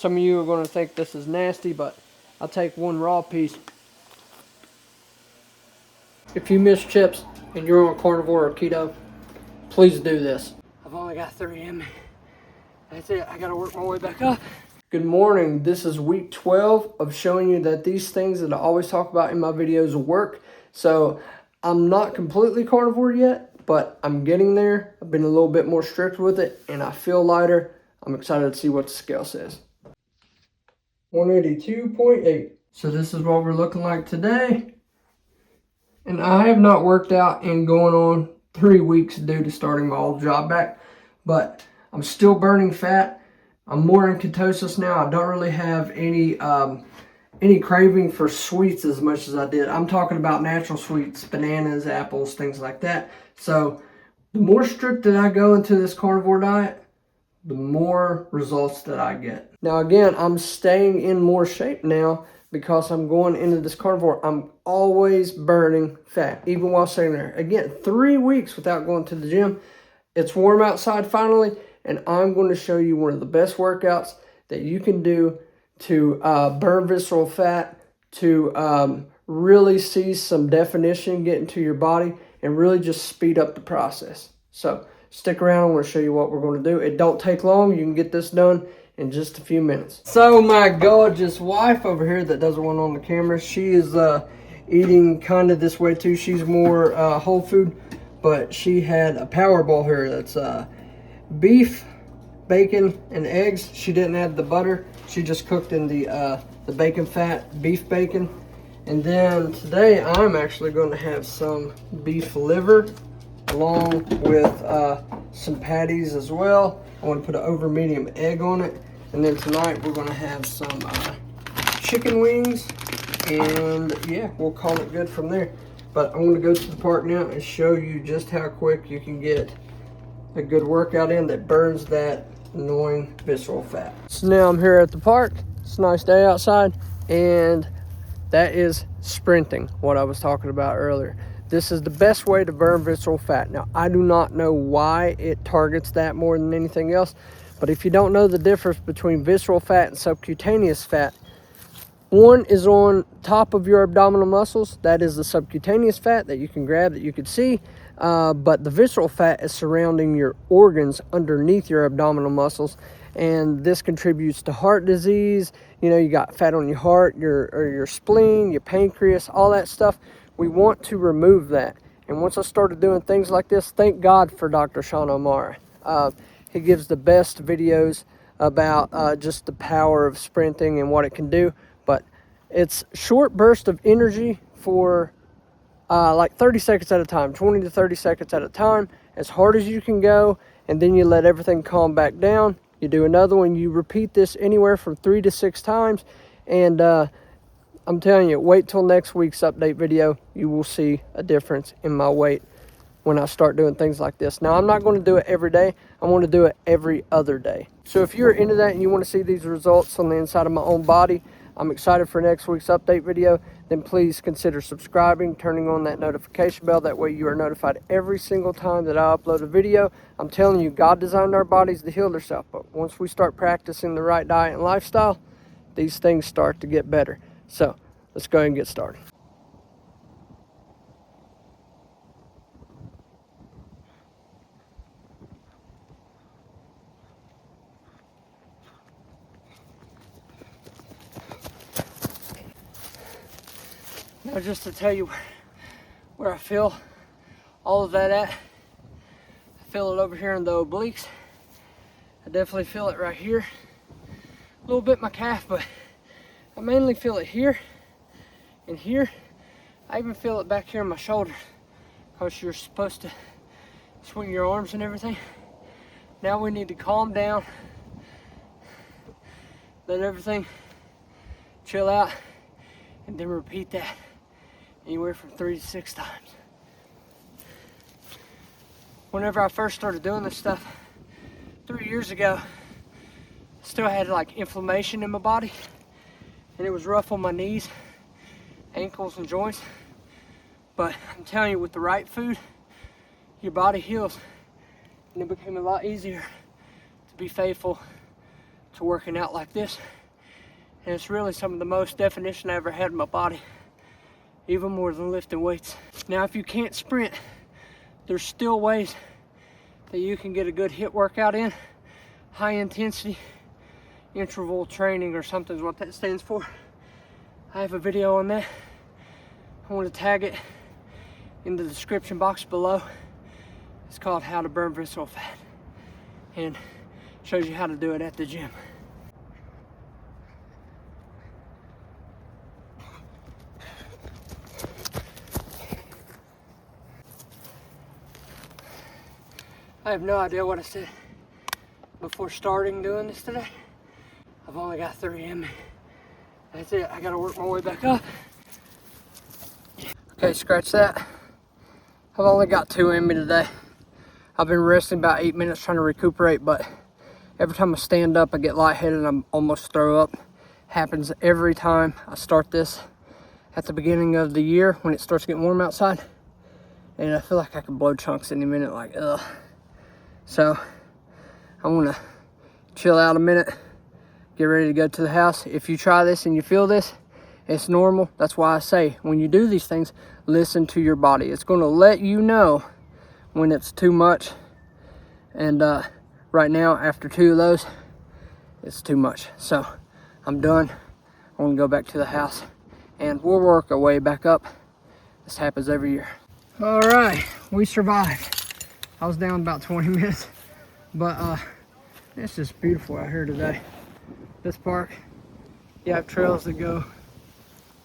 Some of you are going to think this is nasty, but I'll take one raw piece. If you miss chips and you're on carnivore or keto, please do this. I've only got 3 in me. That's it. I got to work my way back up. Good morning. This is week 12 of showing you that these things that I always talk about in my videos work. So I'm not completely carnivore yet, but I'm getting there. I've been a little bit more strict with it and I feel lighter. I'm excited to see what the scale says. 182.8. So this is what we're looking like today. And I have not worked out in going on 3 weeks due to starting my old job back, but I'm still burning fat. I'm more in ketosis now. I don't really have any craving for sweets as much as I did. I'm talking about natural sweets, bananas, apples, things like that. So the more strict that I go into this carnivore diet, the more results that I get. Now again, I'm staying in more shape now because I'm going into this carnivore. I'm always burning fat, even while sitting there. Again, 3 weeks without going to the gym. It's warm outside finally, and I'm going to show you one of the best workouts that you can do to burn visceral fat, to really see some definition get into your body, and really just speed up the process. So stick around. I'm going to show you what we're going to do. It don't take long. You can get this done in just a few minutes. So my gorgeous wife over here that doesn't want on the camera, she is eating kind of this way too. She's more whole food, but she had a Powerball here that's beef, bacon, and eggs. She didn't add the butter. She just cooked in the bacon fat, beef bacon. And then today I'm actually going to have some beef liver along with some patties as well. I want to put an over medium egg on it. And then tonight we're going to have some chicken wings. And yeah, we'll call it good from there. But I'm going to go to the park now and show you just how quick you can get a good workout in that burns that annoying visceral fat. So now I'm here at the park. It's a nice day outside. And that is sprinting, what I was talking about earlier. This is the best way to burn visceral fat. Now, I do not know why it targets that more than anything else, but if you don't know the difference between visceral fat and subcutaneous fat, one is on top of your abdominal muscles. That is the subcutaneous fat that you can grab, that you can see, but the visceral fat is surrounding your organs underneath your abdominal muscles, and this contributes to heart disease. You know, you got fat on your heart, your spleen, your pancreas, all that stuff. We want to remove that. And once I started doing things like this, thank God for Dr. Sean O'Mara. He gives the best videos about just the power of sprinting and what it can do. But it's short burst of energy for like 30 seconds at a time, 20 to 30 seconds at a time, as hard as you can go. And then you let everything calm back down. You do another one. You repeat this anywhere from 3 to 6 times. And I'm telling you, wait till next week's update video. You will see a difference in my weight when I start doing things like this. Now, I'm not going to do it every day. I want to do it every other day. So if you're into that and you want to see these results on the inside of my own body, I'm excited for next week's update video. Then please consider subscribing, turning on that notification bell. That way you are notified every single time that I upload a video. I'm telling you, God designed our bodies to heal themselves. But once we start practicing the right diet and lifestyle, these things start to get better. So let's go ahead and get started. Now just to tell you where I feel all of that at, I feel it over here in the obliques. I definitely feel it right here. A little bit my calf, but I mainly feel it here and here. I even feel it back here in my shoulder, because you're supposed to swing your arms and everything. Now we need to calm down, let everything chill out, and then repeat that anywhere from 3 to 6 times. Whenever I first started doing this stuff 3 years ago, I still had like inflammation in my body, and it was rough on my knees, ankles, and joints. But I'm telling you, with the right food, your body heals, and it became a lot easier to be faithful to working out like this. And it's really some of the most definition I ever had in my body, even more than lifting weights. Now, if you can't sprint, there's still ways that you can get a good HIIT workout in. High intensity interval training or something is what that stands for. I have a video on that. I want to tag it in the description box below. It's called How to Burn Visceral Fat, and shows you how to do it at the gym. I have no idea what I said before starting doing this today. I've only got 3 in me. That's it. I gotta work my way back up. Okay, scratch that. I've only got 2 in me today. I've been resting about 8 minutes trying to recuperate, but every time I stand up, I get lightheaded and I almost throw up. Happens every time I start this at the beginning of the year when it starts getting warm outside. And I feel like I can blow chunks any minute, like, ugh. So I want to chill out a minute, get ready to go to the house. If you try this and you feel this, it's normal. That's why I say when you do these things, listen to your body. It's going to let you know when it's too much. And right now, after 2 of those, it's too much. So I'm done. I want to go back to the house and we'll work our way back up. This happens every year. All right, we survived. I was down about 20 minutes, but it's just beautiful out here today. This park, you have trails that go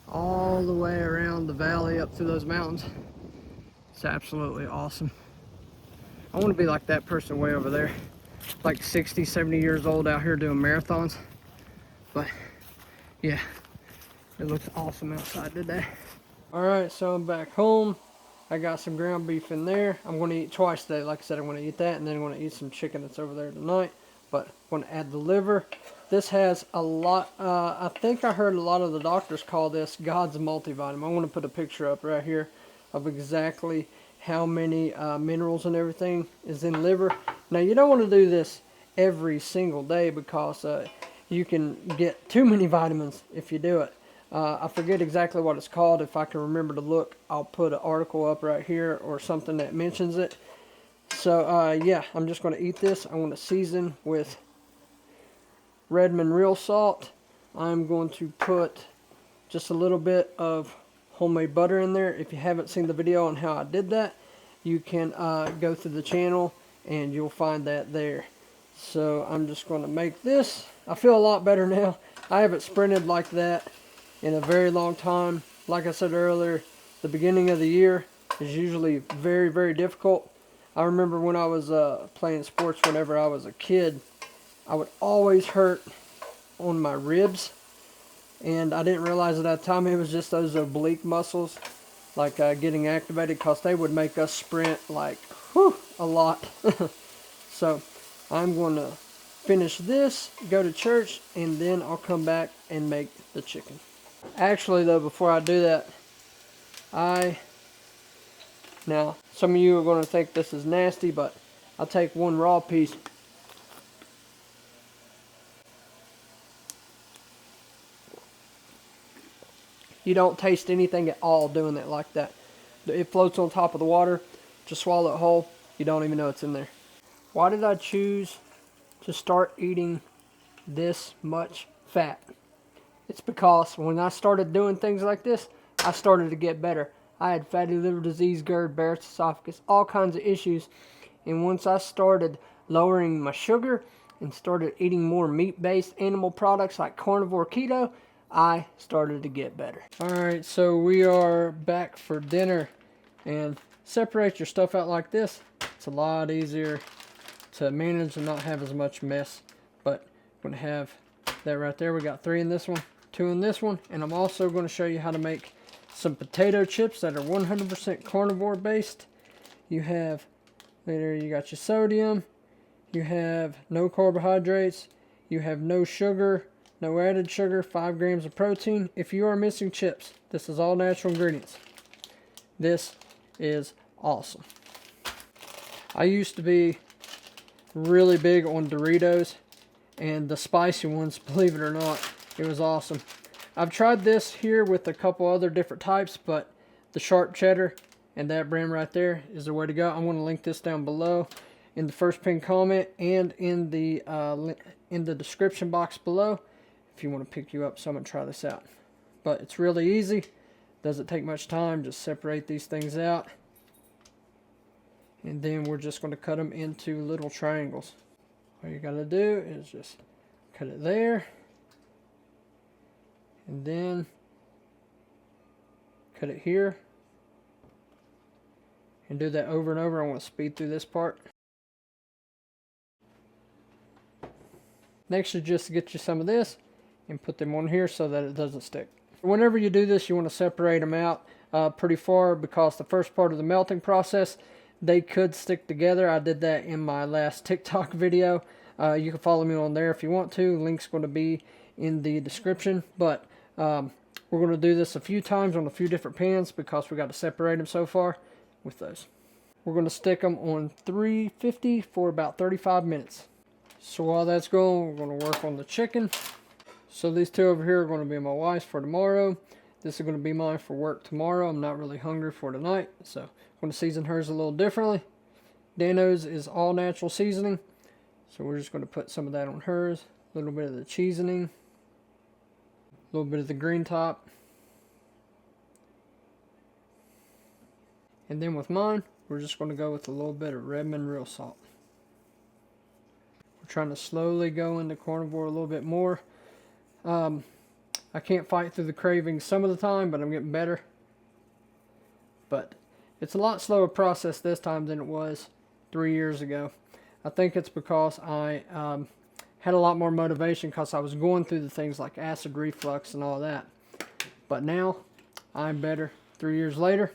all the way around the valley up through those mountains. It's absolutely awesome. I want to be like that person way over there, like 60, 70 years old out here doing marathons. But yeah, it looks awesome outside today. All right, so I'm back home. I got some ground beef in there. I'm going to eat twice today. Like I said, I'm going to eat that, and then I'm going to eat some chicken that's over there tonight. But I'm going to add the liver. This has a lot, I think I heard a lot of the doctors call this God's multivitamin. I want to put a picture up right here of exactly how many minerals and everything is in liver. Now, you don't want to do this every single day because you can get too many vitamins if you do it. I forget exactly what it's called. If I can remember to look, I'll put an article up right here or something that mentions it. So yeah, I'm just going to eat this. I want to season with Redmond real salt. I'm going to put just a little bit of homemade butter in there. If you haven't seen the video on how I did that, you can go through the channel and you'll find that there. So I'm just going to make this. I feel a lot better now. I haven't sprinted like that in a very long time. Like I said earlier, the beginning of the year is usually very, very difficult. I remember when I was playing sports whenever I was a kid, I would always hurt on my ribs, and I didn't realize at that time it was just those oblique muscles like getting activated, because they would make us sprint like a lot. So I'm going to finish this, go to church, and then I'll come back and make the chicken. Actually though, before I do that, now some of you are going to think this is nasty, but I'll take one raw piece. You don't taste anything at all doing that like that. It floats on top of the water. Just swallow it whole. You don't even know it's in there. Why did I choose to start eating this much fat? It's because when I started doing things like this, I started to get better. I had fatty liver disease, GERD, Barrett's esophagus, all kinds of issues. And once I started lowering my sugar and started eating more meat-based animal products like Carnivore, keto, I started to get better. Alright, so we are back for dinner. And separate your stuff out like this. It's a lot easier to manage and not have as much mess. But I'm going to have that right there. We got 3 in this one, 2 in this one. And I'm also going to show you how to make some potato chips that are 100% carnivore based. You have, there you got your sodium. You have no carbohydrates. You have no sugar. No added sugar, 5 grams of protein. If you are missing chips, this is all natural ingredients. This is awesome. I used to be really big on Doritos, and the spicy ones, believe it or not. It was awesome. I've tried this here with a couple other different types, but the sharp cheddar and that brand right there is the way to go. I'm going to link this down below in the first pinned comment and in the description box below if you want to pick you up. So I'm going to try this out. But it's really easy. Doesn't take much time. Just separate these things out. And then we're just going to cut them into little triangles. All you got to do is just cut it there. And then cut it here. And do that over and over. I want to speed through this part. Next is just to get you some of this and put them on here so that it doesn't stick. Whenever you do this, you want to separate them out pretty far, because the first part of the melting process, they could stick together. I did that in my last TikTok video. You can follow me on there if you want to. Link's going to be in the description. But we're going to do this a few times on a few different pans because we got to separate them so far with those. We're going to stick them on 350 for about 35 minutes. So while that's going, we're going to work on the chicken. So these two over here are going to be my wife's for tomorrow. This is going to be mine for work tomorrow. I'm not really hungry for tonight, so I'm going to season hers a little differently. Dano's is all natural seasoning, so we're just going to put some of that on hers. A little bit of the seasoning, a little bit of the green top. And then with mine, we're just going to go with a little bit of Redmond real salt. We're trying to slowly go into carnivore a little bit more. I can't fight through the cravings some of the time, but I'm getting better. But it's a lot slower process this time than it was 3 years ago. I think it's because I had a lot more motivation because I was going through the things like acid reflux and all that. But now I'm better 3 years later.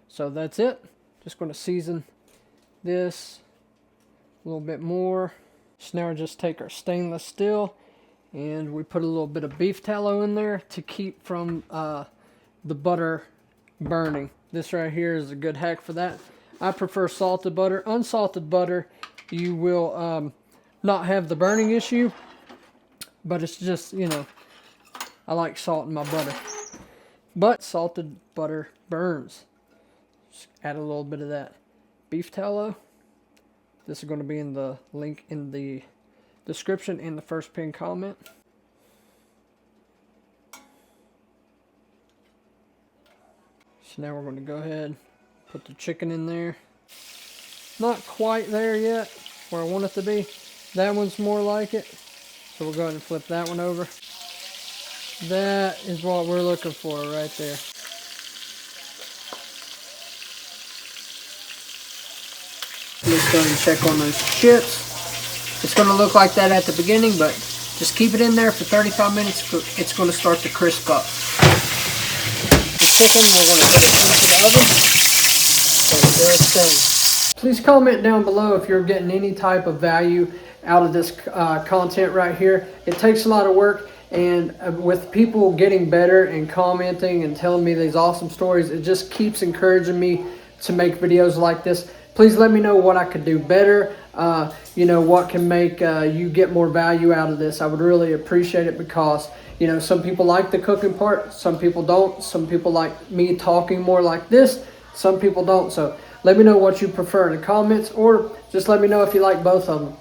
So that's it. Just going to season this a little bit more. So now we just take our stainless steel and we put a little bit of beef tallow in there to keep from the butter burning. This right here is a good hack for that. I prefer salted butter. Unsalted butter, you will not have the burning issue, but it's just, you know, I like salt in my butter. But salted butter burns. Just add a little bit of that beef tallow. This is going to be in the link in the description in the first pinned comment. So now we're going to go ahead, put the chicken in there. Not quite there yet, where I want it to be. That one's more like it. So we'll go ahead and flip that one over. That is what we're looking for right there. Let's go ahead and check on those chips. It's going to look like that at the beginning, but just keep it in there for 35 minutes. It's going to start to crisp up. The chicken, we're going to put it into the oven. So it's done. Please comment down below if you're getting any type of value out of this content right here. It takes a lot of work, and with people getting better and commenting and telling me these awesome stories, it just keeps encouraging me to make videos like this. Please let me know what I could do better. You know, what can make you get more value out of this. I would really appreciate it because, you know, some people like the cooking part, some people don't. Some people like me talking more like this, some people don't. So let me know what you prefer in the comments, or just let me know if you like both of them.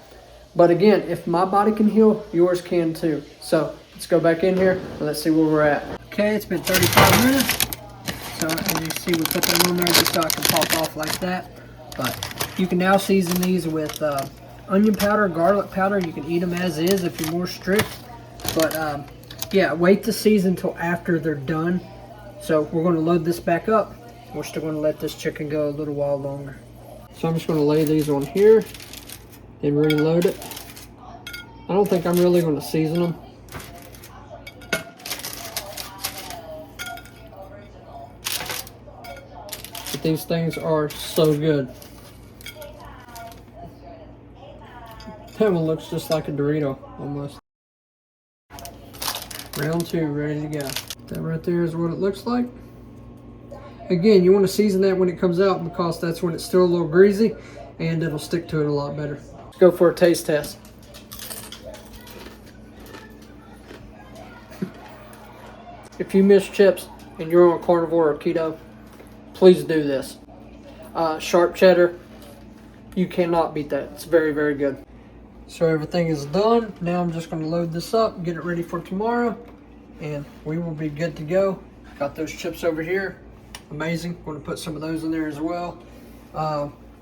But again, if my body can heal, yours can too. So let's go back in here and let's see where we're at. Okay, it's been 35 minutes. So as you see, we put them on there just so I can pop off like that. But you can now season these with onion powder, garlic powder. You can eat them as is if you're more strict. But yeah, wait to season until after they're done. So we're going to load this back up. We're still going to let this chicken go a little while longer. So I'm just going to lay these on here and reload it. I don't think I'm really going to season them. But these things are so good. That one looks just like a Dorito, almost. Round two, ready to go. That right there is what it looks like. Again, you want to season that when it comes out because that's when it's still a little greasy and it'll stick to it a lot better. Let's go for a taste test. if you miss chips and you're on carnivore or keto, please do this. Sharp cheddar, you cannot beat that. It's very, very good. So everything is done. Now I'm just going to load this up, get it ready for tomorrow, and we will be good to go. Got those chips over here. Amazing. Going to put some of those in there as well.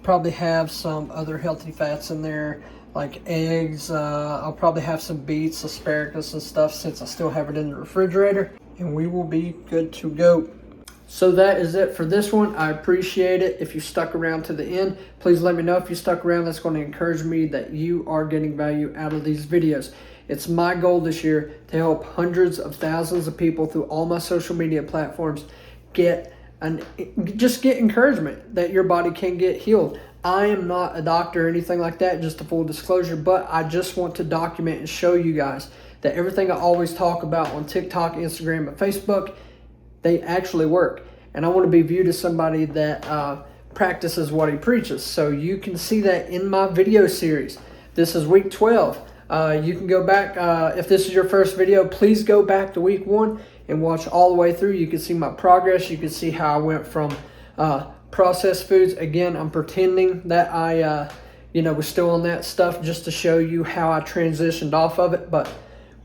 Probably have some other healthy fats in there, like eggs. I'll probably have some beets, asparagus and stuff, since I still have it in the refrigerator, and we will be good to go. So that is it for this one. I appreciate it. If you stuck around to the end, please let me know if you stuck around. That's going to encourage me that you are getting value out of these videos. It's my goal this year to help hundreds of thousands of people through all my social media platforms just get encouragement that your body can get healed. I am not a doctor or anything like that, just a full disclosure, but I just want to document and show you guys that everything I always talk about on TikTok, Instagram, and Facebook, they actually work. And I want to be viewed as somebody that practices what he preaches. So you can see that in my video series. This is week 12. You can go back, if this is your first video, please go back to week 1 and watch all the way through. You can see my progress. You can see how I went from processed foods. Again, I'm pretending that I was still on that stuff just to show you how I transitioned off of it. But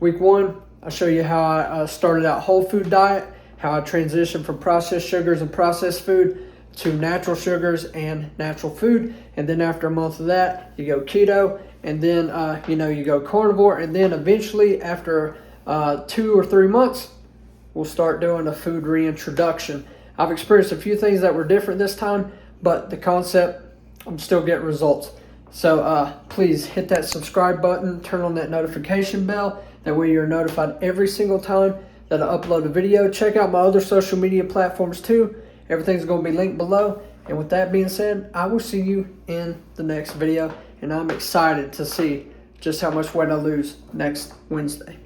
week 1, I'll show you how I started out whole food diet, how I transitioned from processed sugars and processed food to natural sugars and natural food. And then after a month of that, you go keto, and then you go carnivore, and then eventually after 2 or 3 months, we'll start doing a food reintroduction. I've experienced a few things that were different this time, but the concept, I'm still getting results. So please hit that subscribe button, turn on that notification bell. That way you're notified every single time that I upload a video. Check out my other social media platforms too. Everything's going to be linked below. And with that being said, I will see you in the next video. And I'm excited to see just how much weight I lose next Wednesday.